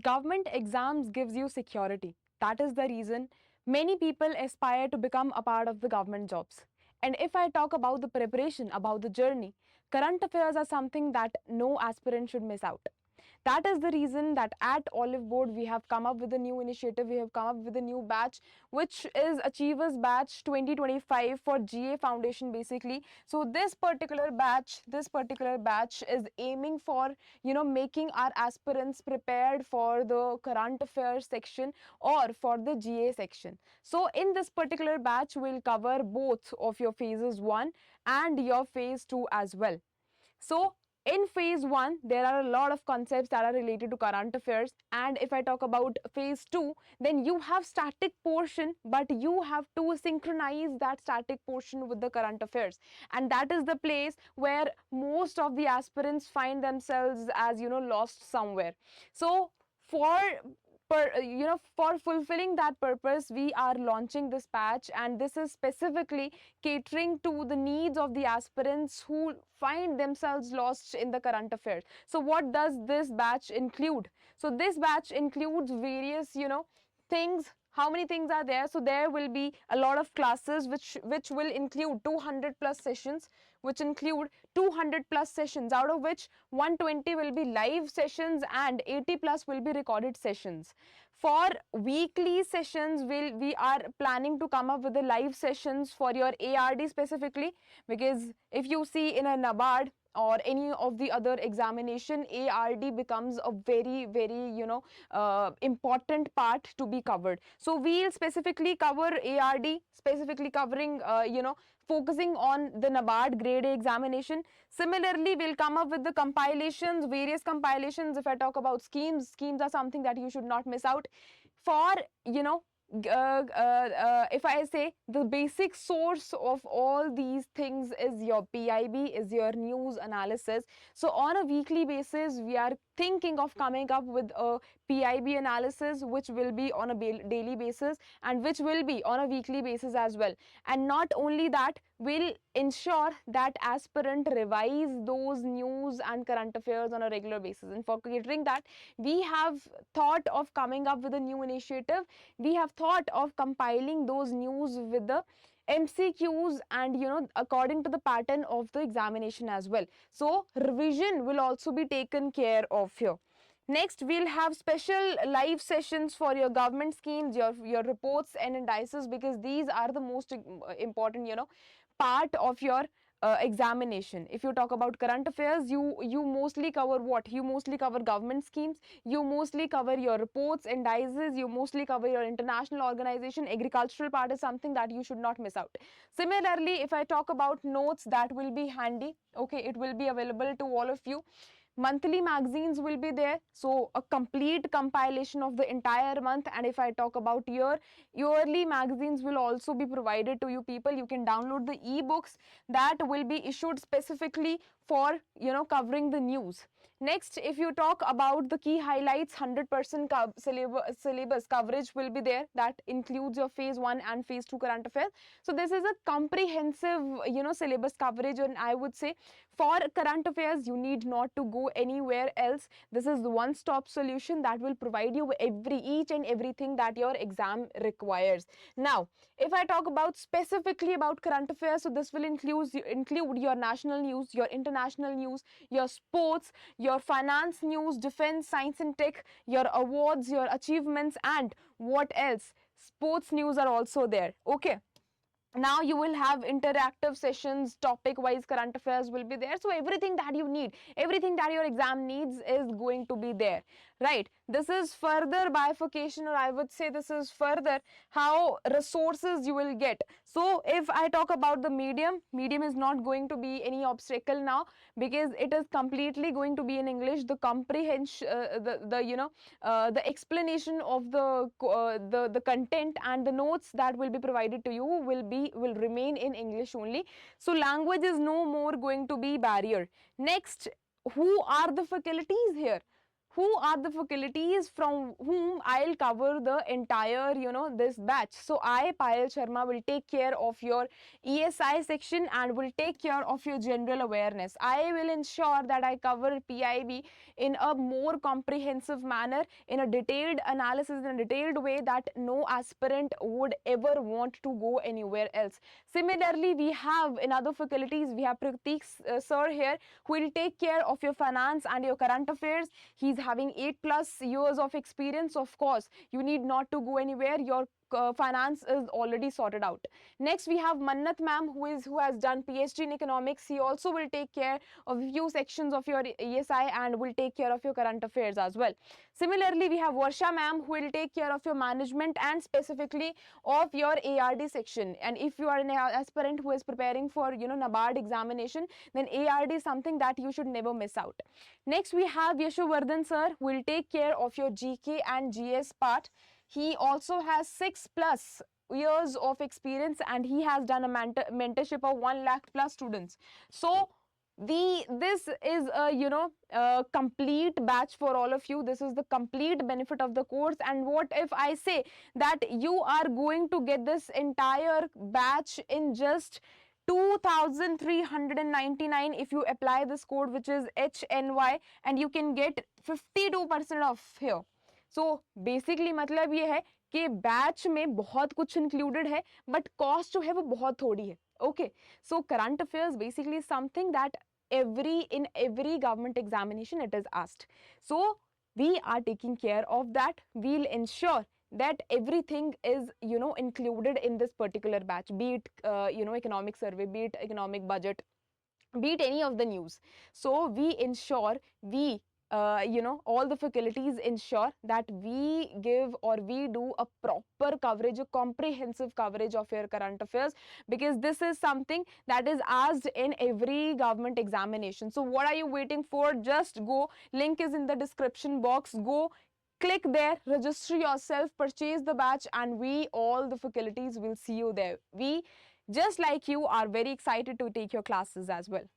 Government exams gives you security. That is the reason many people aspire to become a part of the government jobs. And if I talk about the preparation, about the journey, current affairs are something that no aspirant should miss out. That is the reason that at Oliveboard we have come up with a new initiative, we have come up with a new batch, which is Achievers Batch 2025 for GA Foundation basically. So this particular batch is aiming for, making our aspirants prepared for the current affairs section or for the GA section. So in this particular batch, we'll cover both of your phases 1 and your phase 2 as well. So in phase 1, there are a lot of concepts that are related to current affairs, and if I talk about phase 2, then you have static portion, but you have to synchronize that static portion with the current affairs, and that is the place where most of the aspirants find themselves as lost somewhere. So for fulfilling that purpose, we are launching this patch, and this is specifically catering to the needs of the aspirants who find themselves lost in the current affairs. So what does this batch include? So this batch includes various things. How many things are there? So there will be a lot of classes which will include 200 plus sessions, which include 200 plus sessions, out of which 120 will be live sessions and 80 plus will be recorded sessions. For weekly sessions, we are planning to come up with the live sessions for your ARD specifically, because if you see in a NABARD or any of the other examination, ARD becomes a very important part to be covered. So we'll specifically cover ARD, specifically covering focusing on the NABARD grade A examination. Similarly, we'll come up with the compilations, various compilations. If I talk about schemes are something that you should not miss out. For if I say the basic source of all these things is your PIB, is your news analysis. So on a weekly basis, we are thinking of coming up with a PIB analysis, which will be on a daily basis and which will be on a weekly basis as well. And not only that, we'll ensure that aspirant revise those news and current affairs on a regular basis. And for catering that, we have thought of coming up with a new initiative. We have thought of compiling those news with the MCQs and according to the pattern of the examination as well. So revision will also be taken care of here. Next, we'll have special live sessions for your government schemes, your reports and indices, because these are the most important part of your examination. If you talk about current affairs, you mostly cover what? You mostly cover government schemes, you mostly cover your reports, indices, you mostly cover your international organization. Agricultural part is something that you should not miss out. Similarly, if I talk about notes, that will be handy. Okay, it will be available to all of you. Monthly magazines will be there, so a complete compilation of the entire month. And if I talk about yearly magazines will also be provided to you people. You can download the ebooks that will be issued specifically for covering the news. Next, if you talk about the key highlights, 100% syllabus coverage will be there. That includes your phase 1 and phase 2 current affairs. So this is a comprehensive syllabus coverage, and I would say for current affairs you need not to go anywhere else. This is the one-stop solution that will provide you each and everything that your exam requires. Now, if I talk about specifically about current affairs, so this will include your national news, your international news, your sports, your finance news, defense, science and tech, your awards, your achievements, and what else? Sports news are also there. Okay. Now you will have interactive sessions, topic wise current affairs will be there. So everything that you need, everything that your exam needs is going to be there, right? This is further bifurcation, or I would say this is further how resources you will get. So if I talk about the medium is not going to be any obstacle now, because it is completely going to be in English. The comprehension, the explanation of the content and the notes that will be provided to you will remain in English only. So language is no more going to be barrier. Next, who are the faculties here? who are the faculties from whom I'll cover the entire, this batch. So I, Payal Sharma, will take care of your ESI section and will take care of your general awareness. I will ensure that I cover PIB in a more comprehensive manner, in a detailed analysis, in a detailed way that no aspirant would ever want to go anywhere else. Similarly, we have in other faculties, we have Pratik sir here, who will take care of your finance and your current affairs. He's having 8+ years of experience. Of course, you need not to go anywhere. Your finance is already sorted out. Next, we have Mannat ma'am, who has done PhD in economics. He also will take care of a few sections of your ESI and will take care of your current affairs as well. Similarly, we have Varsha ma'am, who will take care of your management and specifically of your ARD section. And if you are an aspirant who is preparing for NABARD examination, then ARD is something that you should never miss out. Next, we have Yashovardhan sir, who will take care of your GK and GS part. He also has 6+ years of experience and he has done a mentorship of 1 lakh+ students. So this is a complete batch for all of you. This is the complete benefit of the course. And what if I say that you are going to get this entire batch in just 2,399 if you apply this code, which is HNY, and you can get 52% off here. So basically मतलब ये है कि batch में बहुत कुछ included है but cost जो है वो बहुत थोड़ी है. Okay, so current affairs basically something that in every government examination it is asked. So we are taking care of that. We'll ensure that everything is included in this particular batch, be it economic survey, be it economic budget, be it any of the news. So we ensure all the faculties ensure that we give or we do a proper coverage, a comprehensive coverage of your current affairs, because this is something that is asked in every government examination. So what are you waiting for? Just go, link is in the description box, go click there, register yourself, purchase the batch, and we, all the faculties, will see you there. We, just like you, are very excited to take your classes as well.